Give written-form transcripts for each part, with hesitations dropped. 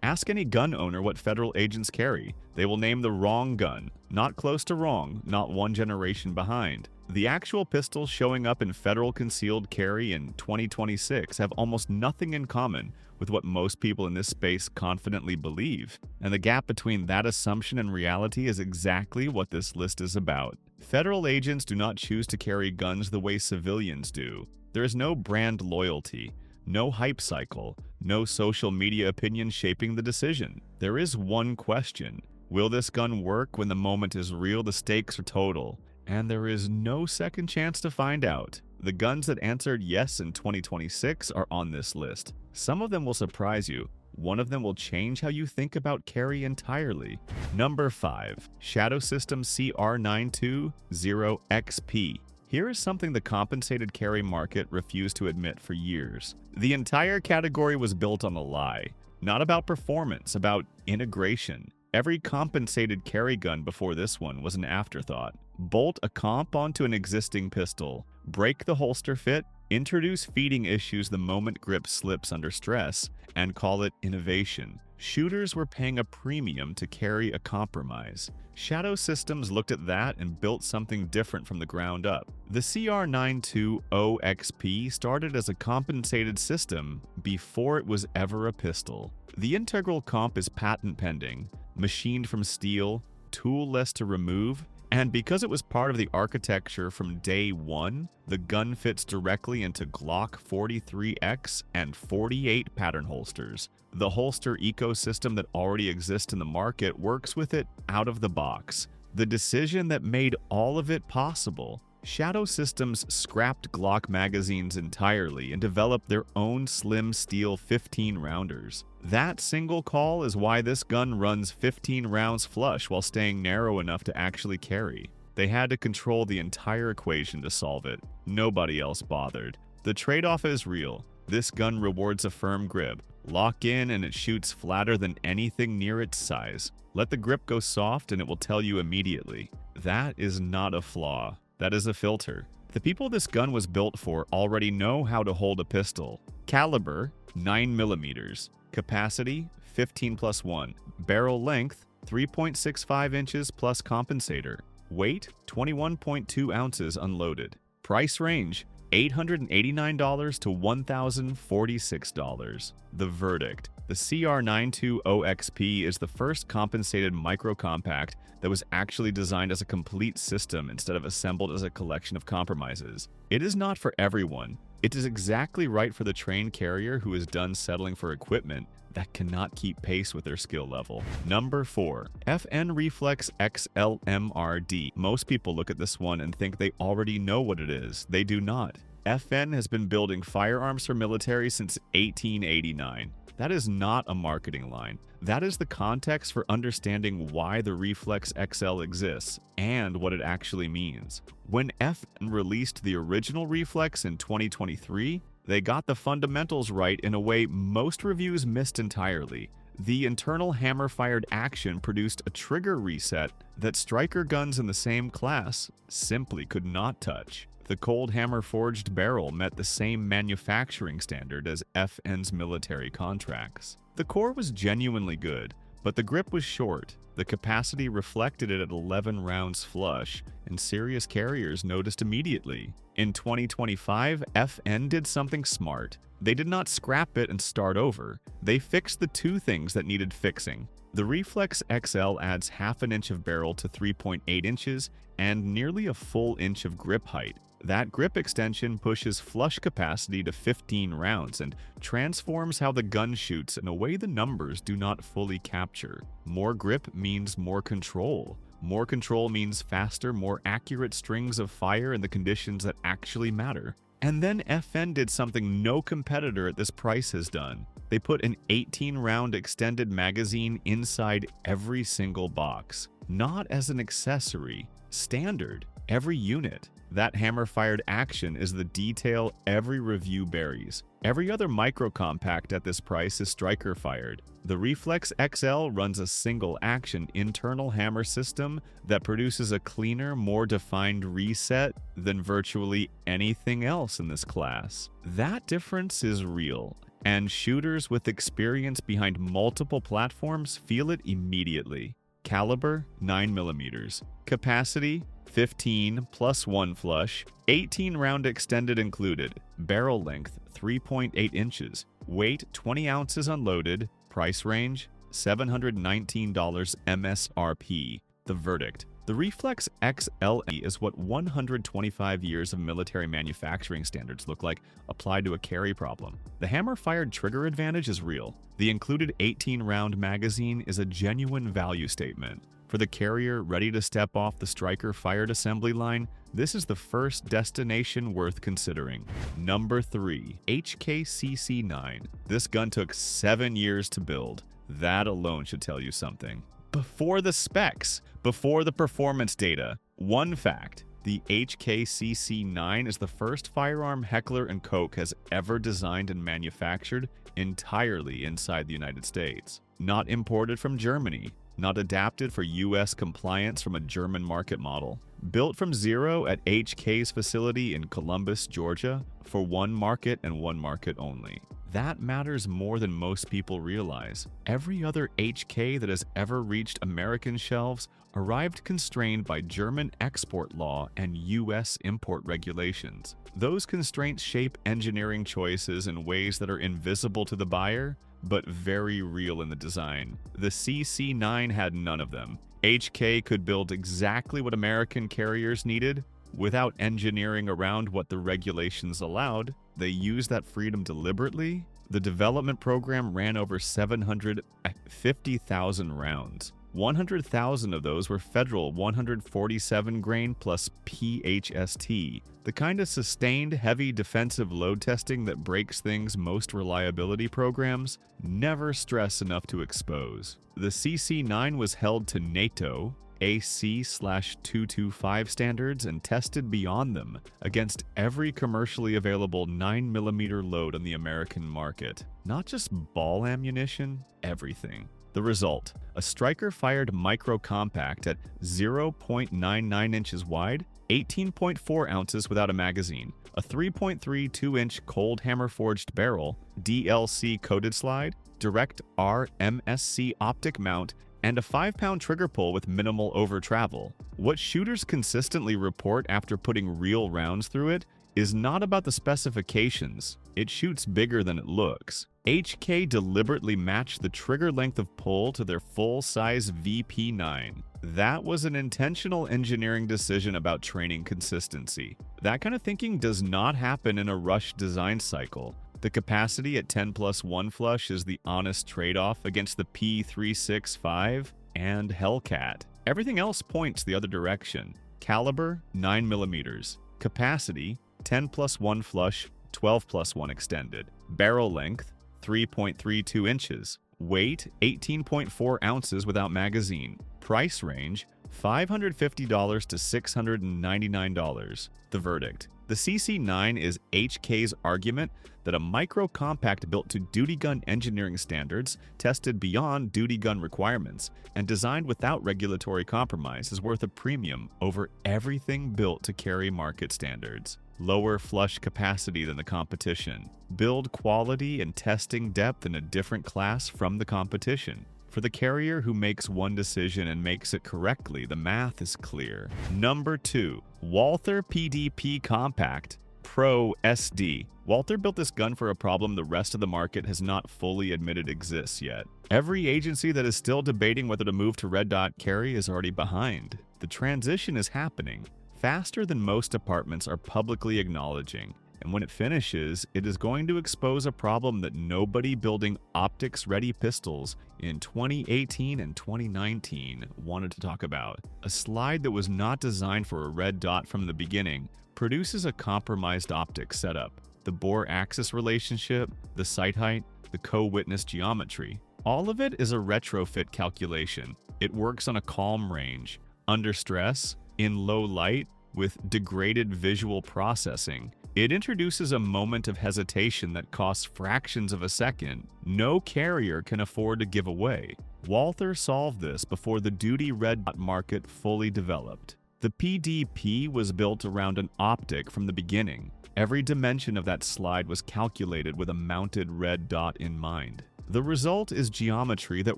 Ask any gun owner what federal agents carry. They will name the wrong gun. Not close to wrong, not one generation behind. The actual pistols showing up in federal concealed carry in 2026 have almost nothing in common with what most people in this space confidently believe. And the gap between that assumption and reality is exactly what this list is about. Federal agents do not choose to carry guns the way civilians do. There is no brand loyalty, no hype cycle, no social media opinion shaping the decision. There is one question. Will this gun work when the moment is real? The stakes are total. And there is no second chance to find out. The guns that answered yes in 2026 are on this list. Some of them will surprise you. One of them will change how you think about carry entirely. Number 5. Shadow System CR920XP. Here is something the compensated carry market refused to admit for years. The entire category was built on a lie. Not about performance, about integration. Every compensated carry gun before this one was an afterthought. Bolt a comp onto an existing pistol, break the holster fit, introduce feeding issues the moment grip slips under stress, and call it innovation. Shooters were paying a premium to carry a compromise. Shadow Systems looked at that and built something different from the ground up. The CR920XP started as a compensated system before it was ever a pistol. The integral comp is patent pending, machined from steel, toolless to remove, and because it was part of the architecture from day one, the gun fits directly into Glock 43X and 48 pattern holsters. The holster ecosystem that already exists in the market works with it out of the box. The decision that made all of it possible. Shadow Systems scrapped Glock magazines entirely and developed their own slim steel 15-rounders. That single call is why this gun runs 15 rounds flush while staying narrow enough to actually carry. They had to control the entire equation to solve it. Nobody else bothered. The trade-off is real. This gun rewards a firm grip. Lock in and it shoots flatter than anything near its size. Let the grip go soft and it will tell you immediately. That is not a flaw. That is a filter. The people this gun was built for already know how to hold a pistol. Caliber, 9mm. Capacity, 15+1. Barrel length, 3.65 inches plus compensator. Weight, 21.2 ounces unloaded. Price range, $889 to $1,046. The verdict. The CR920XP is the first compensated micro-compact that was actually designed as a complete system instead of assembled as a collection of compromises. It is not for everyone. It is exactly right for the trained carrier who is done settling for equipment that cannot keep pace with their skill level. Number 4. FN Reflex XL MRD. Most people look at this one and think they already know what it is. They do not. FN has been building firearms for military since 1889. That is not a marketing line. That is the context for understanding why the Reflex XL exists and what it actually means. When FN released the original Reflex in 2023, they got the fundamentals right in a way most reviews missed entirely. The internal hammer-fired action produced a trigger reset that striker guns in the same class simply could not touch. The cold hammer-forged barrel met the same manufacturing standard as FN's military contracts. The core was genuinely good, but the grip was short. The capacity reflected it at 11 rounds flush, and serious carriers noticed immediately. In 2025, FN did something smart. They did not scrap it and start over. They fixed the two things that needed fixing. The Reflex XL adds half an inch of barrel to 3.8 inches and nearly a full inch of grip height. That grip extension pushes flush capacity to 15 rounds and transforms how the gun shoots in a way the numbers do not fully capture. More grip means more control. More control means faster, more accurate strings of fire in the conditions that actually matter. And then FN did something no competitor at this price has done. They put an 18-round extended magazine inside every single box. Not as an accessory, standard, every unit. That hammer-fired action is the detail every review buries. Every other micro-compact at this price is striker-fired. The Reflex XL runs a single-action internal hammer system that produces a cleaner, more defined reset than virtually anything else in this class. That difference is real, and shooters with experience behind multiple platforms feel it immediately. Caliber 9mm, capacity 15 plus 1 flush, 18 round extended included, barrel length 3.8 inches, weight 20 ounces unloaded, price range $719 MSRP. The verdict: the Reflex XL is what 125 years of military manufacturing standards look like applied to a carry problem. The hammer-fired trigger advantage is real. The included 18-round magazine is a genuine value statement. For the carrier ready to step off the striker-fired assembly line, this is the first destination worth considering. Number 3. HKCC9. This gun took 7 years to build. That alone should tell you something. Before the specs, before the performance data, one fact: the HKCC9 is the first firearm Heckler & Koch has ever designed and manufactured entirely inside the United States. Not imported from Germany, not adapted for US compliance from a German market model. Built from zero at HK's facility in Columbus, Georgia, for one market and one market only. That matters more than most people realize. Every other HK that has ever reached American shelves arrived constrained by German export law and US import regulations. Those constraints shape engineering choices in ways that are invisible to the buyer, but very real in the design. The CC9 had none of them. HK could build exactly what American carriers needed without engineering around what the regulations allowed. They used that freedom deliberately. The development program ran over 750,000 rounds. 100,000 of those were federal 147 grain plus PHST, the kind of sustained heavy defensive load testing that breaks things most reliability programs never stress enough to expose. The CC9 was held to NATO AC/225 standards and tested beyond them against every commercially available 9mm load on the American market. Not just ball ammunition, everything. The result: a striker-fired micro-compact at 0.99 inches wide, 18.4 ounces without a magazine, a 3.32-inch cold hammer-forged barrel, DLC-coated slide, direct RMSC optic mount, and a 5-pound trigger pull with minimal over-travel. What shooters consistently report after putting real rounds through it is not about the specifications. It shoots bigger than it looks. HK deliberately matched the trigger length of pull to their full-size VP9. That was an intentional engineering decision about training consistency. That kind of thinking does not happen in a rush design cycle. The capacity at 10 plus 1 flush is the honest trade-off against the P365 and Hellcat. Everything else points the other direction. Caliber 9mm, capacity 10 plus 1 flush, 12 plus 1 extended, barrel length 3.32 inches, weight 18.4 ounces without magazine, price range $550 to $699. The verdict: the CC9 is HK's argument that a micro-compact built to duty gun engineering standards, tested beyond duty gun requirements, and designed without regulatory compromise is worth a premium over everything built to carry market standards. Lower flush capacity than the competition. Build quality and testing depth in a different class from the competition. For the carrier who makes one decision and makes it correctly, the math is clear. Number 2. Walther PDP Compact Pro SD. Walther built this gun for a problem the rest of the market has not fully admitted exists yet. Every agency that is still debating whether to move to red dot carry is already behind. The transition is happening faster than most departments are publicly acknowledging. And when it finishes, it is going to expose a problem that nobody building optics-ready pistols in 2018 and 2019 wanted to talk about. A slide that was not designed for a red dot from the beginning produces a compromised optic setup. The bore-axis relationship, the sight height, the co-witness geometry. All of it is a retrofit calculation. It works on a calm range, under stress, in low light, with degraded visual processing. It introduces a moment of hesitation that costs fractions of a second. No carrier can afford to give away. Walther solved this before the duty red dot market fully developed. The PDP was built around an optic from the beginning. Every dimension of that slide was calculated with a mounted red dot in mind. The result is geometry that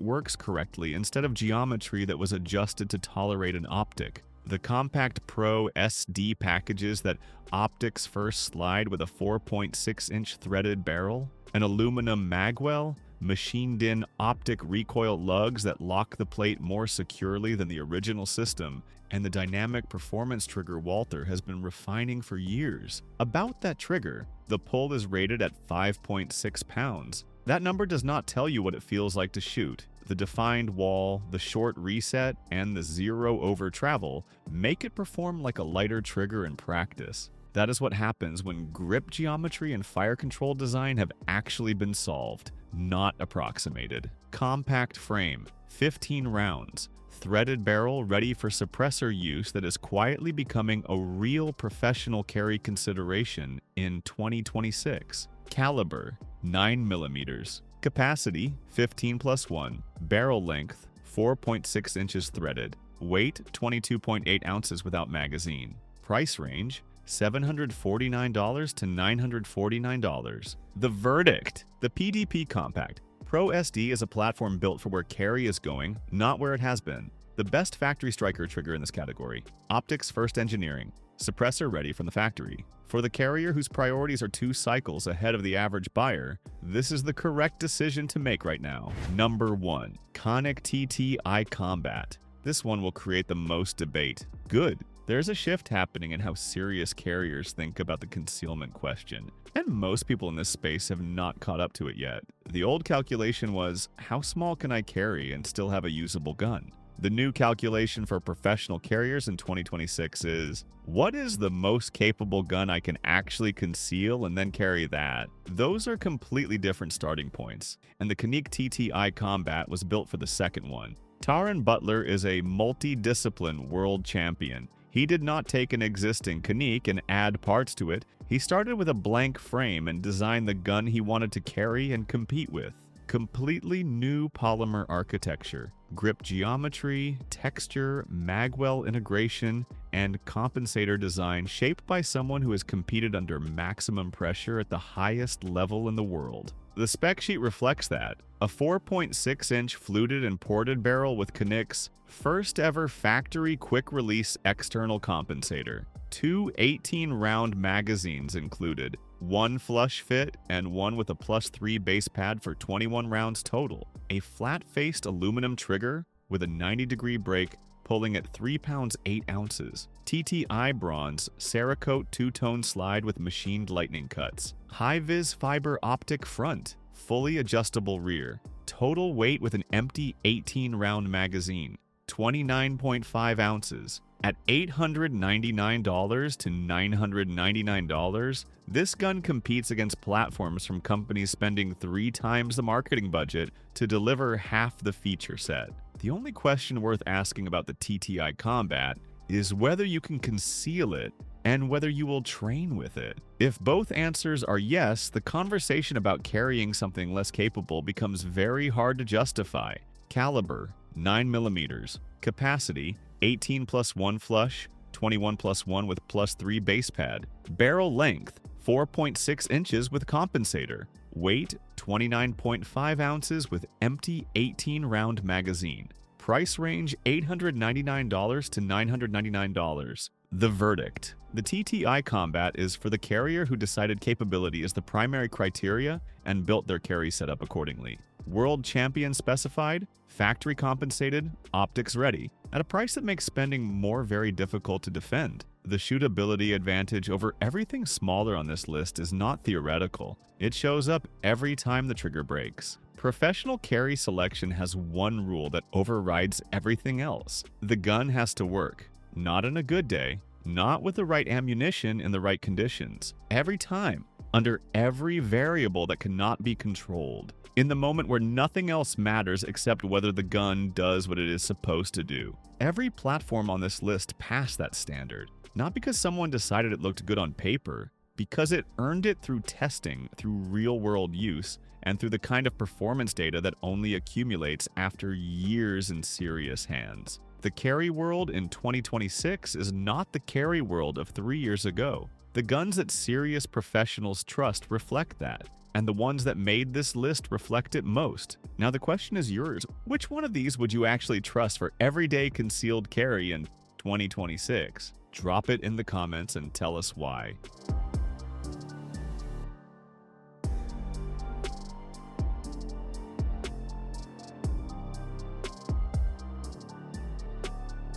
works correctly instead of geometry that was adjusted to tolerate an optic. The Compact Pro SD packages that optics first slide with a 4.6-inch threaded barrel, an aluminum magwell, machined-in optic recoil lugs that lock the plate more securely than the original system, and the dynamic performance trigger Walther has been refining for years. About that trigger, the pull is rated at 5.6 pounds. That number does not tell you what it feels like to shoot. The defined wall, the short reset, and the zero over travel make it perform like a lighter trigger in practice. That is what happens when grip geometry and fire control design have actually been solved, not approximated. Compact frame, 15 rounds, threaded barrel ready for suppressor use that is quietly becoming a real professional carry consideration in 2026. Caliber, 9mm. Capacity, 15+1. Barrel length, 4.6 inches threaded. Weight, 22.8 ounces without magazine. Price range, $749 to $949. The verdict. The PDP Compact Pro SD is a platform built for where carry is going, not where it has been. The best factory striker trigger in this category. Optics first engineering. Suppressor ready from the factory. For the carrier whose priorities are 2 cycles ahead of the average buyer, this is the correct decision to make right now. Number 1. Canik TTI Combat. This one will create the most debate. Good. There's a shift happening in how serious carriers think about the concealment question, and most people in this space have not caught up to it yet. The old calculation was, how small can I carry and still have a usable gun? The new calculation for professional carriers in 2026 is, what is the most capable gun I can actually conceal and then carry that? Those are completely different starting points, and the Canik TTI Combat was built for the second one. Taran Butler is a multi-discipline world champion. He did not take an existing Canik and add parts to it. He started with a blank frame and designed the gun he wanted to carry and compete with. Completely new polymer architecture, grip geometry, texture, magwell integration, and compensator design shaped by someone who has competed under maximum pressure at the highest level in the world. The spec sheet reflects that. A 4.6-inch fluted and ported barrel with Canik's first ever factory quick-release external compensator. 2 18-round magazines included, 1 flush fit and 1 with a +3 base pad for 21 rounds total. A flat-faced aluminum trigger with a 90-degree break pulling at 3 pounds 8 ounces. TTI bronze Cerakote two-tone slide with machined lightning cuts. High-vis fiber optic front, fully adjustable rear. Total weight with an empty 18-round magazine, 29.5 ounces. At $899 to $999, this gun competes against platforms from companies spending 3 times the marketing budget to deliver half the feature set. The only question worth asking about the TTI Combat is whether you can conceal it and whether you will train with it. If both answers are yes, the conversation about carrying something less capable becomes very hard to justify. Caliber, 9mm. Capacity, 18+1 flush, 21+1 with +3 base pad. Barrel length, 4.6 inches with compensator. Weight, 29.5 ounces with empty 18-round magazine. Price range, $899 to $999. The verdict. The TTI Combat is for the carrier who decided capability is the primary criteria and built their carry setup accordingly. World champion specified, factory compensated, optics ready, at a price that makes spending more very difficult to defend. The shootability advantage over everything smaller on this list is not theoretical. It shows up every time the trigger breaks. Professional carry selection has one rule that overrides everything else. The gun has to work. Not on a good day, not with the right ammunition in the right conditions. Every time, under every variable that cannot be controlled. In the moment where nothing else matters except whether the gun does what it is supposed to do. Every platform on this list passed that standard. Not because someone decided it looked good on paper, because it earned it through testing, through real-world use, and through the kind of performance data that only accumulates after years in serious hands. The carry world in 2026 is not the carry world of 3 years ago. The guns that serious professionals trust reflect that, and the ones that made this list reflect it most. Now the question is yours. Which one of these would you actually trust for everyday concealed carry in 2026? Drop it in the comments and tell us why.